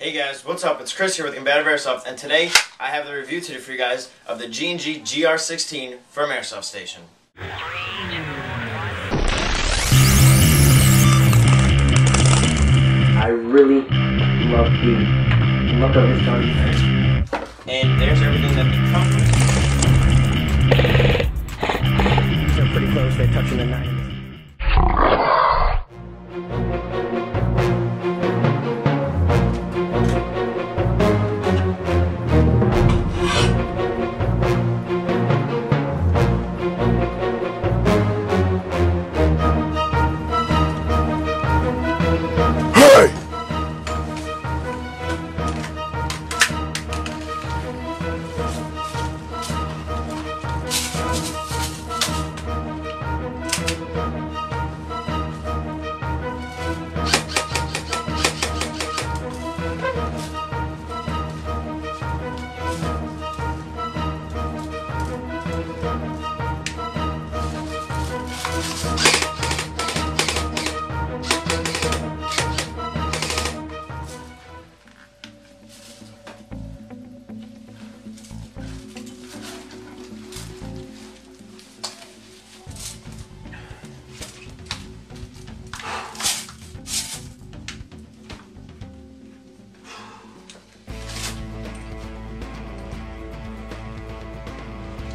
Hey guys, what's up? It's Chris here with Combative Airsoft, and today I have the review to do for you guys of the G&G GR16 from Airsoft Station. I really love the look of this gun. And there's everything that comes. These are pretty close, they're touching the 9.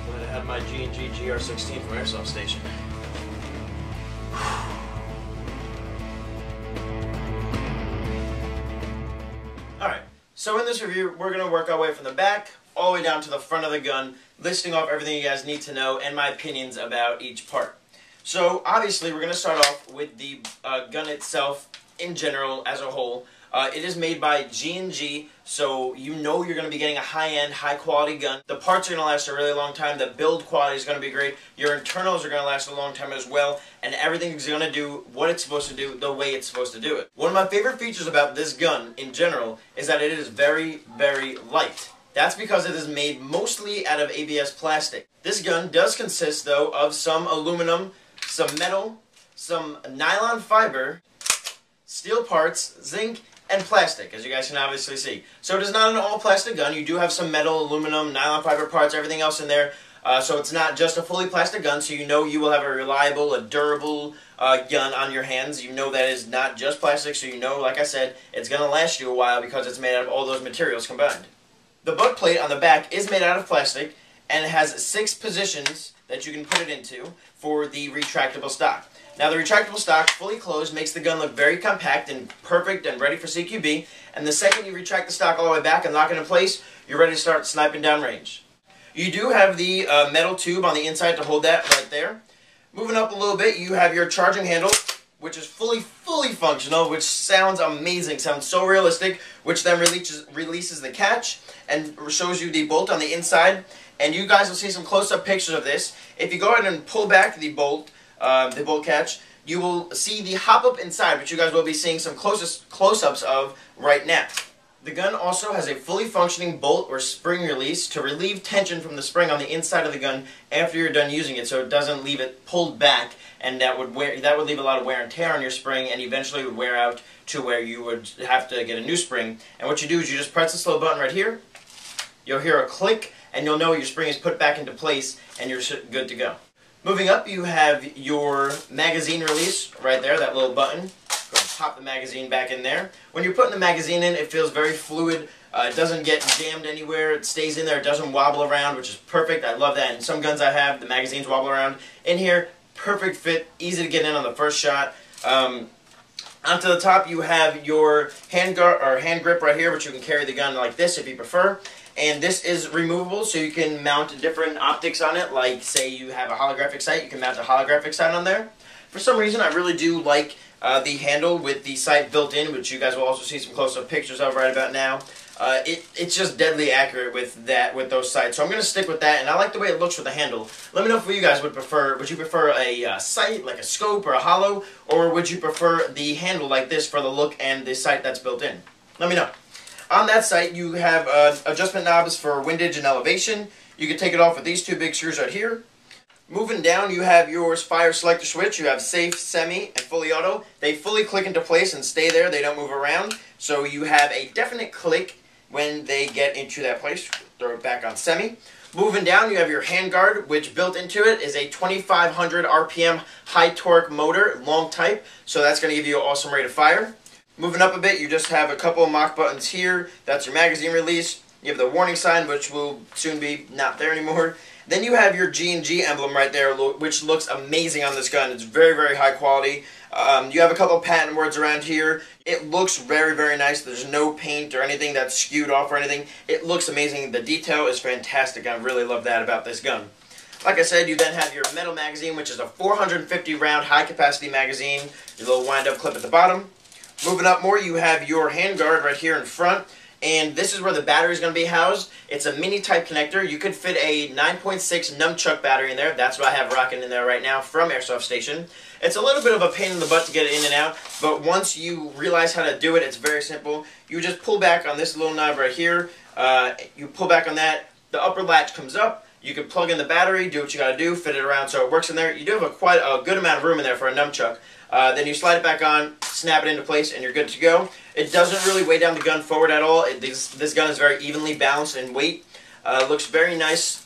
I have my G&G GR16 from Airsoft Station. Alright, so in this review, we're going to work our way from the back all the way down to the front of the gun, listing off everything you guys need to know and my opinions about each part. So, obviously, we're going to start off with the gun itself in general as a whole. It is made by G&G, so you know you're going to be getting a high-end, high-quality gun. The parts are going to last a really long time. The build quality is going to be great. Your internals are going to last a long time as well, and everything is going to do what it's supposed to do the way it's supposed to do it. One of my favorite features about this gun in general is that it is very, very light. That's because it is made mostly out of ABS plastic. This gun does consist, though, of some aluminum, some metal, some nylon fiber, steel parts, zinc, and plastic, as you guys can obviously see. So it is not an all-plastic gun. You do have some metal, aluminum, nylon fiber parts, everything else in there. So it's not just a fully plastic gun, so you know you will have a reliable, a durable gun on your hands. You know that is not just plastic, so you know, like I said, it's going to last you a while because it's made out of all those materials combined. The butt plate on the back is made out of plastic, and it has 6 positions that you can put it into for the retractable stock. Now the retractable stock, fully closed, makes the gun look very compact and perfect and ready for CQB, and the second you retract the stock all the way back and lock it in place, you're ready to start sniping down range. You do have the metal tube on the inside to hold that right there. Moving up a little bit, you have your charging handle, which is fully functional, which sounds amazing, sounds so realistic, which then releases the catch and shows you the bolt on the inside. And you guys will see some close-up pictures of this. If you go ahead and pull back the bolt catch, you will see the hop-up inside, which you guys will be seeing some close-ups of right now. The gun also has a fully functioning bolt or spring release to relieve tension from the spring on the inside of the gun after you're done using it, so it doesn't leave it pulled back, and that would leave a lot of wear and tear on your spring, and eventually would wear out to where you would have to get a new spring. And what you do is you just press this little button right here, you'll hear a click, and you'll know your spring is put back into place, and you're good to go. Moving up, you have your magazine release right there, that little button. Go ahead and pop the magazine back in there. When you're putting the magazine in, it feels very fluid. It doesn't get jammed anywhere. It stays in there. It doesn't wobble around, which is perfect. I love that. In some guns I have, the magazines wobble around. In here, perfect fit, easy to get in on the first shot. Onto the top, you have your hand grip right here, which you can carry the gun like this if you prefer. And this is removable, so you can mount different optics on it, like say you have a holographic sight, you can mount a holographic sight on there. For some reason, I really do like the handle with the sight built in, which you guys will also see some close-up pictures of right about now. It's just deadly accurate with those sights, so I'm going to stick with that, and I like the way it looks with the handle. Let me know if you guys would prefer. Would you prefer a sight, like a scope or a hollow, or would you prefer the handle like this for the look and the sight that's built in? Let me know. On that sight, you have adjustment knobs for windage and elevation. You can take it off with these 2 big screws right here. Moving down, you have your fire selector switch. You have safe, semi, and fully auto. They fully click into place and stay there. They don't move around. so you have a definite click when they get into that place. Throw it back on semi. Moving down, you have your handguard, which built into it is a 2500 RPM high torque motor, long type, so that's going to give you an awesome rate of fire. Moving up a bit, you just have a couple of mock buttons here. That's your magazine release. You have the warning sign, which will soon be not there anymore. Then you have your G&G emblem right there, which looks amazing on this gun. It's very, very high quality. You have a couple of patent words around here. It looks very, very nice. There's no paint or anything that's skewed off or anything. It looks amazing. The detail is fantastic. I really love that about this gun. Like I said, you then have your metal magazine, which is a 450 round high capacity magazine. Your little wind up clip at the bottom. Moving up more, you have your handguard right here in front. And this is where the battery is going to be housed. It's a mini type connector. You could fit a 9.6 nunchuck battery in there. That's what I have rocking in there right now from Airsoft Station. It's a little bit of a pain in the butt to get it in and out, but once you realize how to do it, it's very simple. You just pull back on this little knob right here. You pull back on that. The upper latch comes up. You can plug in the battery, do what you got to do, fit it around so it works in there. You do have quite a good amount of room in there for a nunchuck. Then you slide it back on, snap it into place, and you're good to go. It doesn't really weigh down the gun forward at all. This gun is very evenly balanced in weight. Looks very nice.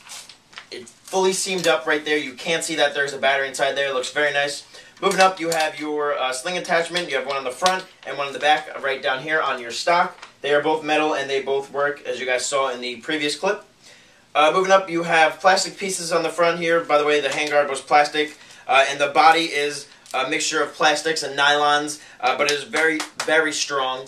It's fully seamed up right there. You can't see that there's a battery inside there. It looks very nice. Moving up, you have your sling attachment. You have one on the front and one on the back right down here on your stock. They are both metal and they both work, as you guys saw in the previous clip. Moving up, you have plastic pieces on the front here. By the way, the handguard was plastic, and the body is a mixture of plastics and nylons, but it is very, very strong.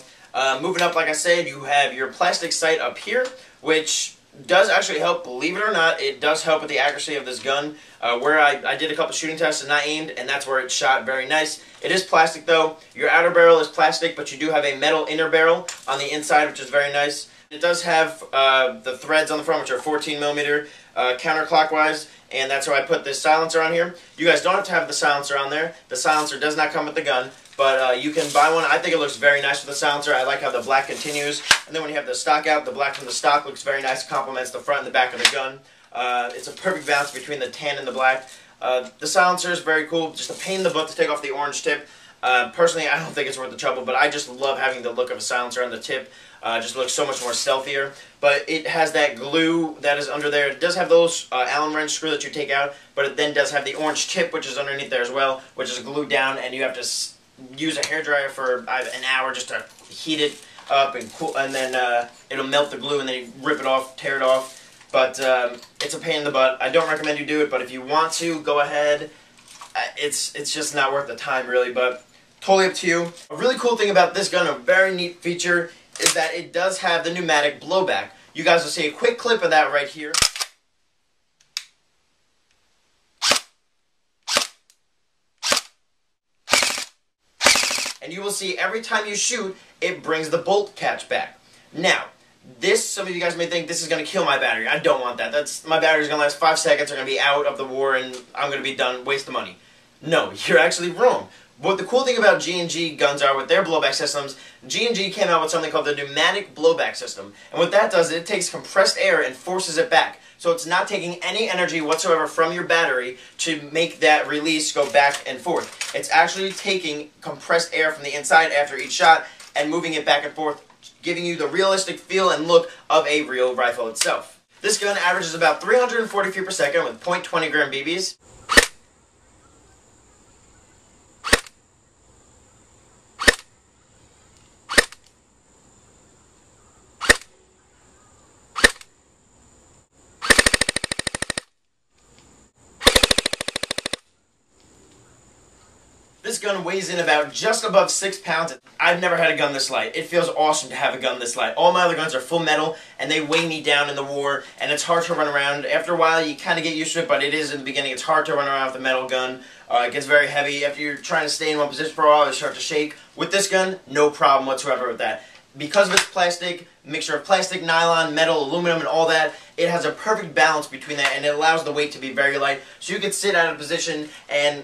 Moving up, like I said, you have your plastic sight up here, which does actually help, believe it or not. It does help with the accuracy of this gun. Where I did a couple shooting tests and I aimed, and that's where it shot very nice. It is plastic though. Your outer barrel is plastic, but you do have a metal inner barrel on the inside, which is very nice. It does have the threads on the front, which are 14mm counterclockwise, and that's why I put this silencer on here. You guys don't have to have the silencer on there. The silencer does not come with the gun, but you can buy one. I think it looks very nice with the silencer. I like how the black continues, and then when you have the stock out, the black from the stock looks very nice. It complements the front and the back of the gun. It's a perfect balance between the tan and the black. The silencer is very cool. Just a pain in the butt to take off the orange tip. Personally, I don't think it's worth the trouble, but I just love having the look of a silencer on the tip. Just looks so much more stealthier. But it has that glue that is under there. It does have those Allen wrench screw that you take out, but it then does have the orange tip, which is underneath there as well, which is glued down, and you have to use a hairdryer for an hour just to heat it up and cool, and then it'll melt the glue, and then you rip it off, tear it off. But it's a pain in the butt. I don't recommend you do it, but if you want to, go ahead. It's just not worth the time, really, but totally up to you. A really cool thing about this gun, a very neat feature, is that it does have the pneumatic blowback. You guys will see a quick clip of that right here. And you will see every time you shoot, it brings the bolt catch back. Now, some of you guys may think this is going to kill my battery. I don't want that. My battery's going to last 5 seconds. They're going to be out of the war, and I'm going to be done, waste of money. No, you're actually wrong. What the cool thing about G&G guns are with their blowback systems, G&G came out with something called the Pneumatic Blowback System. And what that does is it takes compressed air and forces it back. So it's not taking any energy whatsoever from your battery to make that release go back and forth. It's actually taking compressed air from the inside after each shot and moving it back and forth, giving you the realistic feel and look of a real rifle itself. This gun averages about 340 feet per second with .20 gram BBs. This gun weighs in about just above 6 pounds. I've never had a gun this light. It feels awesome to have a gun this light. All my other guns are full metal, and they weigh me down in the war, and it's hard to run around. After a while, you kind of get used to it, but it is in the beginning. It's hard to run around with a metal gun. It gets very heavy. After you're trying to stay in one position for a while, it starts to shake. With this gun, no problem whatsoever with that. Because of its plastic, mixture of plastic, nylon, metal, aluminum, and all that, it has a perfect balance between that, and it allows the weight to be very light. So you can sit out of position and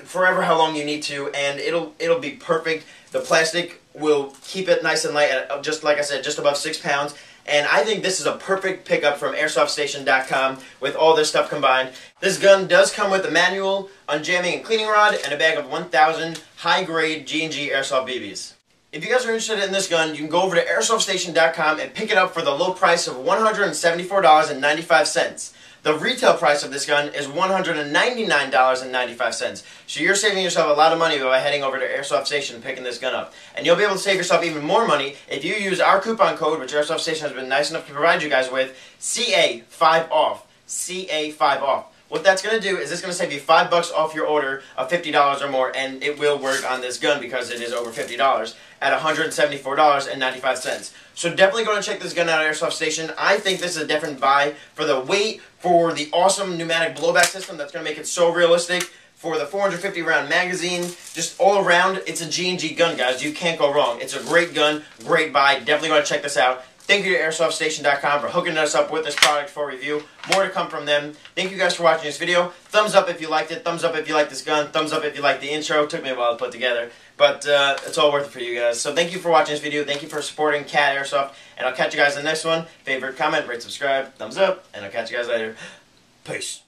forever how long you need to, and it'll be perfect. The plastic will keep it nice and light at, just like I said, just above 6 pounds. And I think this is a perfect pickup from AirsoftStation.com with all this stuff combined. This gun does come with a manual, unjamming and cleaning rod, and a bag of 1,000 high-grade G&G Airsoft BBs. If you guys are interested in this gun, you can go over to airsoftStation.com and pick it up for the low price of $174.95. The retail price of this gun is $199.95. So you're saving yourself a lot of money by heading over to Airsoft Station and picking this gun up. And you'll be able to save yourself even more money if you use our coupon code, which Airsoft Station has been nice enough to provide you guys with, CA5OFF. CA5OFF. What that's going to do is it's going to save you $5 off your order of $50 or more, and it will work on this gun because it is over $50 at $174.95. So definitely go and check this gun out at Airsoft Station. I think this is a different buy for the weight, for the awesome pneumatic blowback system that's going to make it so realistic, for the 450 round magazine, just all around, it's a G&G gun, guys. You can't go wrong. It's a great gun, great buy. Definitely go and check this out. Thank you to AirsoftStation.com for hooking us up with this product for review. More to come from them. Thank you guys for watching this video. Thumbs up if you liked it. Thumbs up if you like this gun. Thumbs up if you like the intro. It took me a while to put together, but it's all worth it for you guys. So thank you for watching this video. Thank you for supporting Cat Airsoft, and I'll catch you guys in the next one. Favorite, comment, rate, subscribe, thumbs up, and I'll catch you guys later. Peace.